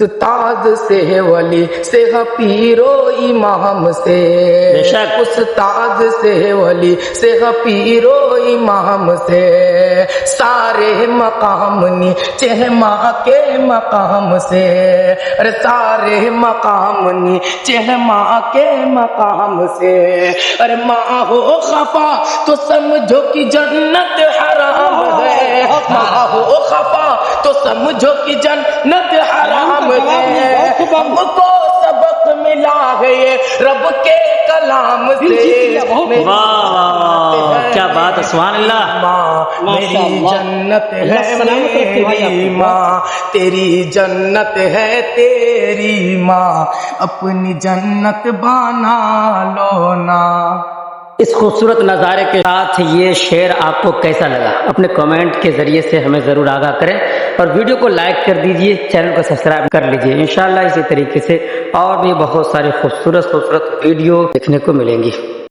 استاد سے ولی سے پیرو امام سے، استاد سے ولی سے پیرو امام سے، سارے مقام نیچے ماں کے مقام سے، ارے سارے مقام نیچے ماں کے مقام سے، ارے ماں ہو خفا تو سمجھو کہ جنت حرام ہے، ماں ہو خفا تو سمجھو کہ جنت حرام ہے، ہم کو سبق ملا ہے یہ رب کے کلام سے، واہ واہ، کیا بات ہے، سبحان اللہ۔ ماں میری جنت ہے میری ماں، تیری جنت ہے تیری ماں، اپنی جنت بنا لو نا۔ اس خوبصورت نظارے کے ساتھ یہ شعر آپ کو کیسا لگا؟ اپنے کمنٹ کے ذریعے سے ہمیں ضرور آگاہ کریں، اور ویڈیو کو لائک کر دیجئے، چینل کو سبسکرائب کر لیجئے۔ انشاءاللہ اسی طریقے سے اور بھی بہت سارے خوبصورت ویڈیو دیکھنے کو ملیں گی۔